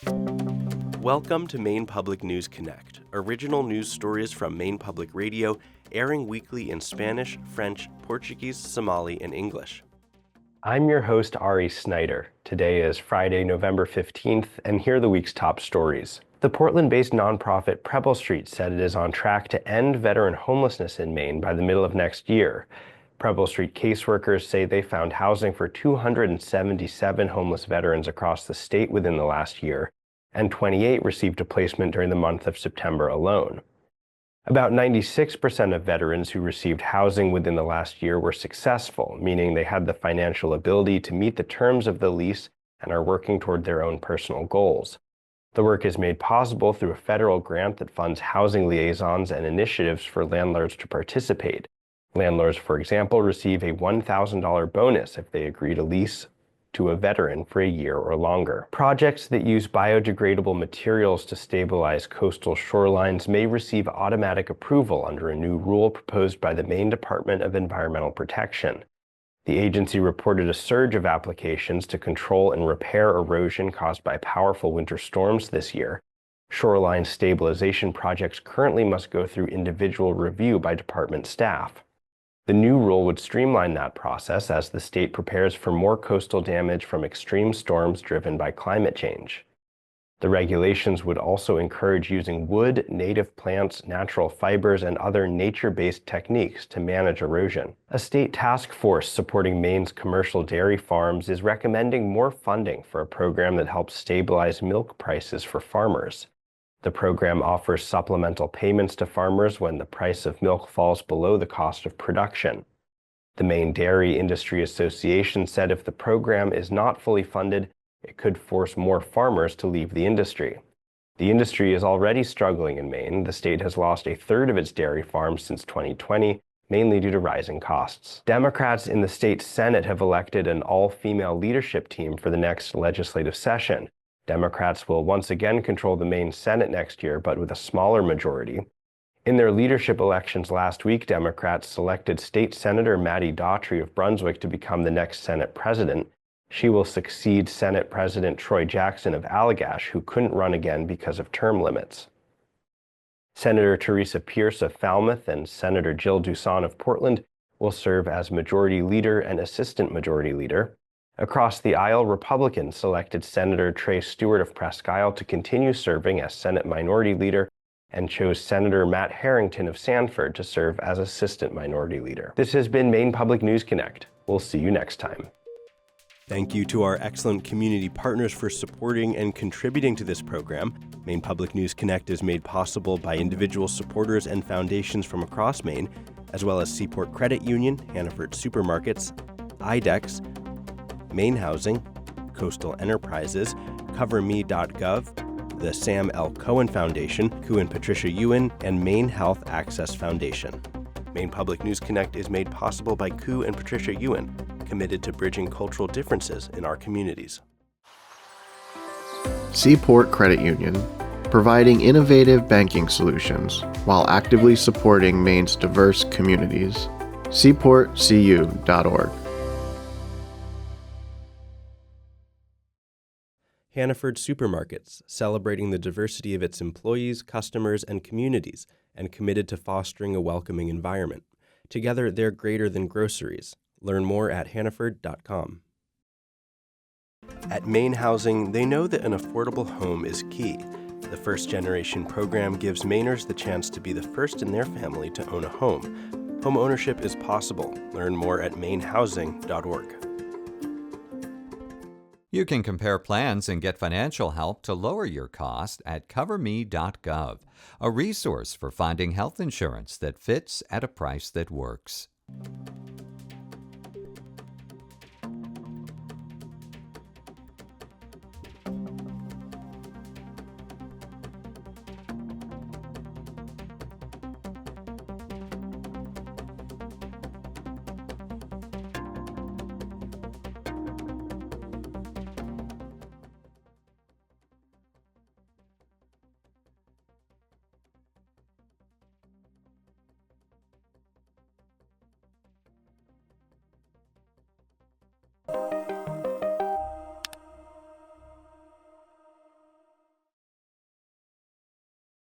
Welcome to Maine Public News Connect, original news stories from Maine Public Radio, airing weekly in Spanish, French, Portuguese, Somali, and English. I'm your host, Ari Snider. Today is Friday, November 15th, and here are the week's top stories. The Portland-based nonprofit Preble Street said it is on track to end veteran homelessness in Maine by the middle of next year. Preble Street caseworkers say they found housing for 277 homeless veterans across the state within the last year, and 28 received a placement during the month of September alone. About 96% of veterans who received housing within the last year were successful, meaning they had the financial ability to meet the terms of the lease and are working toward their own personal goals. The work is made possible through a federal grant that funds housing liaisons and initiatives for landlords to participate. Landlords, for example, receive a $1,000 bonus if they agree to lease to a veteran for a year or longer. Projects that use biodegradable materials to stabilize coastal shorelines may receive automatic approval under a new rule proposed by the Maine Department of Environmental Protection. The agency reported a surge of applications to control and repair erosion caused by powerful winter storms this year. Shoreline stabilization projects currently must go through individual review by department staff. The new rule would streamline that process as the state prepares for more coastal damage from extreme storms driven by climate change. The regulations would also encourage using wood, native plants, natural fibers, and other nature-based techniques to manage erosion. A state task force supporting Maine's commercial dairy farms is recommending more funding for a program that helps stabilize milk prices for farmers. The program offers supplemental payments to farmers when the price of milk falls below the cost of production. The Maine Dairy Industry Association said if the program is not fully funded, it could force more farmers to leave the industry. The industry is already struggling in Maine. The state has lost a third of its dairy farms since 2020, mainly due to rising costs. Democrats in the state Senate have elected an all-female leadership team for the next legislative session. Democrats will once again control the Maine Senate next year, but with a smaller majority. In their leadership elections last week, Democrats selected State Senator Maddie Daughtry of Brunswick to become the next Senate president. She will succeed Senate President Troy Jackson of Allagash, who couldn't run again because of term limits. Senator Teresa Pierce of Falmouth and Senator Jill Duson of Portland will serve as Majority Leader and Assistant Majority Leader. Across the aisle, Republicans selected Senator Trey Stewart of Presque Isle to continue serving as Senate Minority Leader and chose Senator Matt Harrington of Sanford to serve as Assistant Minority Leader. This has been Maine Public News Connect. We'll see you next time. Thank you to our excellent community partners for supporting and contributing to this program. Maine Public News Connect is made possible by individual supporters and foundations from across Maine, as well as cPort Credit Union, Hannaford Supermarkets, IDEXX, MaineHousing, Coastal Enterprises, CoverMe.gov, the Sam L. Cohen Foundation, Koo and Patricia Yuen, and Maine Health Access Foundation. Maine Public News Connect is made possible by Koo and Patricia Yuen, committed to bridging cultural differences in our communities. cPort Credit Union, providing innovative banking solutions while actively supporting Maine's diverse communities. cPortCU.org. Hannaford Supermarkets, celebrating the diversity of its employees, customers, and communities, and committed to fostering a welcoming environment. Together, they're greater than groceries. Learn more at hannaford.com. At MaineHousing, they know that an affordable home is key. The First Generation program gives Mainers the chance to be the first in their family to own a home. Home ownership is possible. Learn more at MaineHousing.org. You can compare plans and get financial help to lower your cost at CoverMe.gov, a resource for finding health insurance that fits at a price that works.